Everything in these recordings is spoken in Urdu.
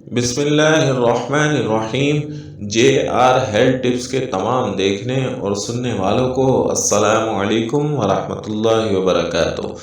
بسم اللہ الرحمن الرحیم۔ جے آر ہیلتھ ٹپس کے تمام دیکھنے اور سننے والوں کو السلام علیکم ورحمۃ اللہ وبرکاتہ۔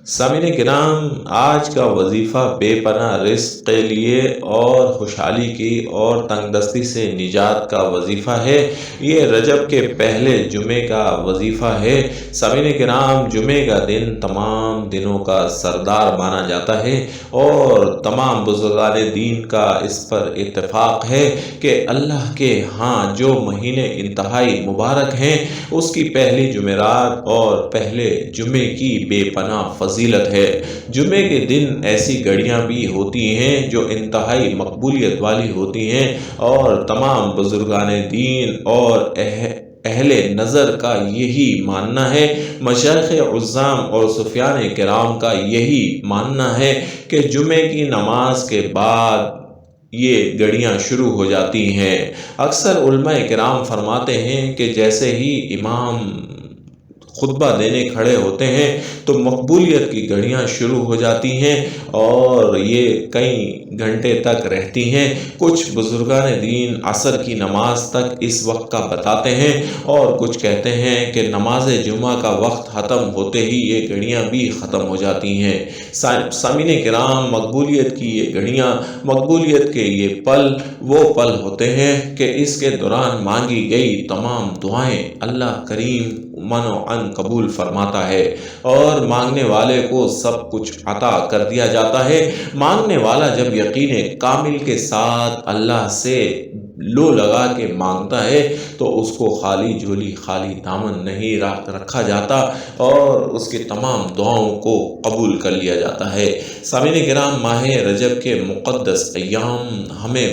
سامعین کرام، آج کا وظیفہ بے پناہ رزق کے لیے اور خوشحالی کی اور تنگ دستی سے نجات کا وظیفہ ہے۔ یہ رجب کے پہلے جمعے کا وظیفہ ہے۔ سامعین کرام، جمعے کا دن تمام دنوں کا سردار مانا جاتا ہے اور تمام بزرگان دین کا اس پر اتفاق ہے کہ اللہ کے ہاں جو مہینے انتہائی مبارک ہیں اس کی پہلی جمعرات اور پہلے جمعے کی بے پناہ فضیلت ہے۔ جمعے کے دن ایسی گھڑیاں بھی ہوتی ہیں جو انتہائی مقبولیت والی ہوتی ہیں اور تمام بزرگان دین اور اہل نظر کا یہی ماننا ہے، مشائخ عظام اور صوفیان کرام کا یہی ماننا ہے کہ جمعے کی نماز کے بعد یہ گھڑیاں شروع ہو جاتی ہیں۔ اکثر علماء کرام فرماتے ہیں کہ جیسے ہی امام خطبہ دینے کھڑے ہوتے ہیں تو مقبولیت کی گھڑیاں شروع ہو جاتی ہیں اور یہ کئی گھنٹے تک رہتی ہیں۔ کچھ بزرگان دین عصر کی نماز تک اس وقت کا بتاتے ہیں اور کچھ کہتے ہیں کہ نماز جمعہ کا وقت ختم ہوتے ہی یہ گھڑیاں بھی ختم ہو جاتی ہیں۔ سامعین کرام، مقبولیت کی یہ گھڑیاں، مقبولیت کے یہ پل وہ پل ہوتے ہیں کہ اس کے دوران مانگی گئی تمام دعائیں اللہ کریم منوعاً قبول فرماتا ہے اور مانگنے والے کو سب کچھ عطا کر دیا جاتا ہے۔ مانگنے والا جب یقین کامل کے ساتھ اللہ سے لو لگا کے مانگتا ہے تو اس کو خالی جھولی خالی دامن نہیں رکھا جاتا اور اس کی تمام دعاؤں کو قبول کر لیا جاتا ہے۔ سامعین کرام، ماہ رجب کے مقدس ایام ہمیں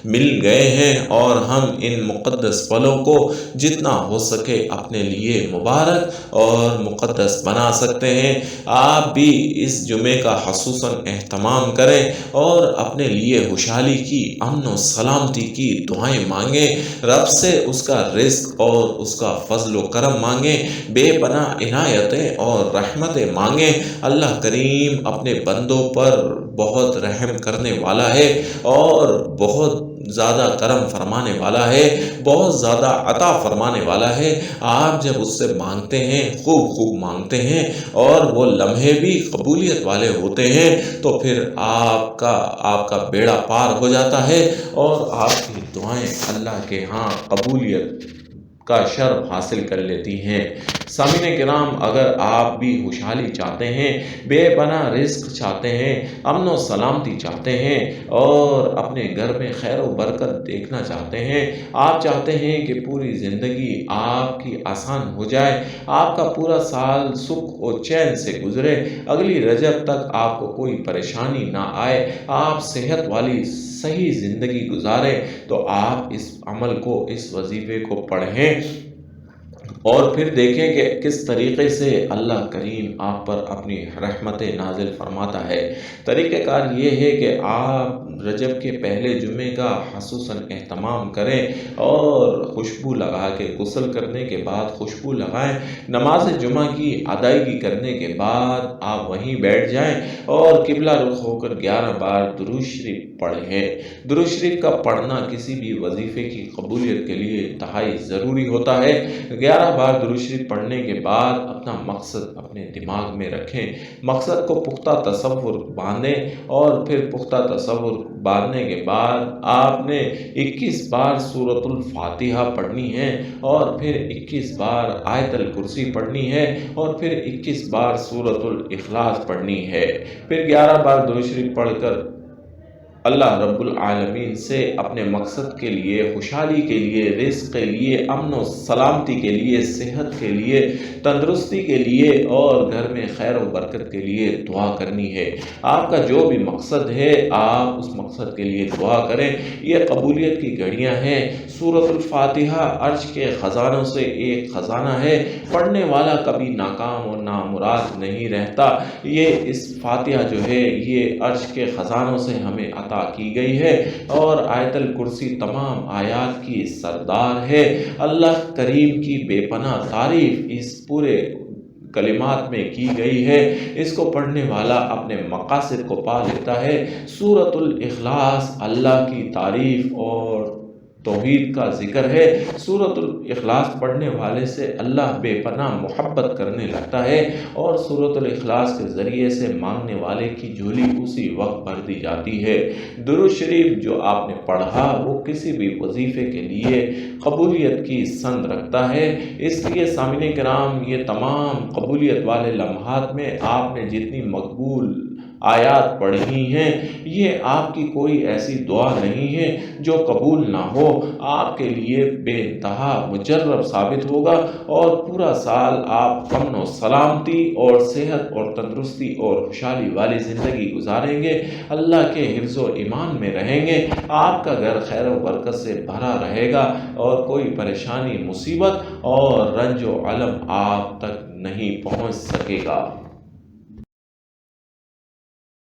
مل گئے ہیں اور ہم ان مقدس پلوں کو جتنا ہو سکے اپنے لیے مبارک اور مقدس بنا سکتے ہیں۔ آپ بھی اس جمعے کا خصوصاً اہتمام کریں اور اپنے لیے خوشحالی کی، امن و سلامتی کی دعائیں مانگیں، رب سے اس کا رزق اور اس کا فضل و کرم مانگیں، بے پناہ عنایتیں اور رحمتیں مانگیں۔ اللہ کریم اپنے بندوں پر بہت رحم کرنے والا ہے اور بہت زیادہ کرم فرمانے والا ہے، بہت زیادہ عطا فرمانے والا ہے۔ آپ جب اس سے مانگتے ہیں، خوب خوب مانگتے ہیں اور وہ لمحے بھی قبولیت والے ہوتے ہیں تو پھر آپ کا بیڑا پار ہو جاتا ہے اور آپ کی دعائیں اللہ کے ہاں قبولیت کا شرف حاصل کر لیتی ہیں۔ سامعین کرام، اگر آپ بھی خوشحالی چاہتے ہیں، بے پناہ رزق چاہتے ہیں، امن و سلامتی چاہتے ہیں اور اپنے گھر میں خیر و برکت دیکھنا چاہتے ہیں، آپ چاہتے ہیں کہ پوری زندگی آپ کی آسان ہو جائے، آپ کا پورا سال سکھ اور چین سے گزرے، اگلی رجب تک آپ کو کوئی پریشانی نہ آئے، آپ صحت والی صحیح زندگی گزاریں، تو آپ اس عمل کو، اس وظیفے کو پڑھیں اور پھر دیکھیں کہ کس طریقے سے اللہ کریم آپ پر اپنی رحمت نازل فرماتا ہے۔ طریقہ کار یہ ہے کہ آپ رجب کے پہلے جمعے کا خصوصاً اہتمام کریں اور خوشبو لگا کے، غسل کرنے کے بعد خوشبو لگائیں، نماز جمعہ کی ادائیگی کرنے کے بعد آپ وہیں بیٹھ جائیں اور قبلہ رخ ہو کر 11 بار درود شریف پڑھیں۔ درود شریف کا پڑھنا کسی بھی وظیفے کی قبولیت کے لیے انتہائی ضروری ہوتا ہے۔ 11 بار درود شریف پڑھنے کے بعد اپنا مقصد اپنے دماغ میں رکھیں، مقصد کو پختہ تصور باندھیں اور پھر پختہ تصور باندھنے کے بعد آپ نے 21 بار سورۃ الفاتحہ پڑھنی ہے اور پھر 21 بار آیت الکرسی پڑھنی ہے اور پھر 21 بار سورۃ الاخلاص پڑھنی ہے۔ پھر 11 بار درود شریف پڑھ کر اللہ رب العالمین سے اپنے مقصد کے لیے، خوشحالی کے لیے، رزق کے لیے، امن و سلامتی کے لیے، صحت کے لیے، تندرستی کے لیے اور گھر میں خیر و برکت کے لیے دعا کرنی ہے۔ آپ کا جو بھی مقصد ہے آپ اس مقصد کے لیے دعا کریں۔ یہ قبولیت کی گھڑیاں ہیں۔ سورۃ الفاتحہ عرش کے خزانوں سے ایک خزانہ ہے، پڑھنے والا کبھی ناکام اور نامراد نہیں رہتا۔ یہ اس فاتحہ جو ہے یہ عرش کے خزانوں سے ہمیں عطا کی گئی ہے اور آیت الکرسی تمام آیات کی سردار ہے۔ اللہ کریم کی بے پناہ تعریف اس پورے کلمات میں کی گئی ہے، اس کو پڑھنے والا اپنے مقاصد کو پا لیتا ہے۔ سورۃ الاخلاص اللہ کی تعریف اور توحید کا ذکر ہے۔ سورۃ الاخلاص پڑھنے والے سے اللہ بے پناہ محبت کرنے لگتا ہے، اور سورۃ الاخلاص کے ذریعے سے مانگنے والے کی جھولی اسی وقت بھر دی جاتی ہے۔ درود شریف جو آپ نے پڑھا وہ کسی بھی وظیفے کے لیے قبولیت کی سند رکھتا ہے، اس لیے سامعین کرام یہ تمام قبولیت والے لمحات میں آپ نے جتنی مقبول آیات پڑھی ہیں، یہ آپ کی کوئی ایسی دعا نہیں ہے جو قبول نہ ہو، آپ کے لیے بے انتہا مجرب ثابت ہوگا، اور پورا سال آپ امن و سلامتی اور صحت اور تندرستی اور خوشحالی والی زندگی گزاریں گے، اللہ کے حفظ و ایمان میں رہیں گے، آپ کا گھر خیر و برکت سے بھرا رہے گا، اور کوئی پریشانی، مصیبت اور رنج و علم آپ تک نہیں پہنچ سکے گا۔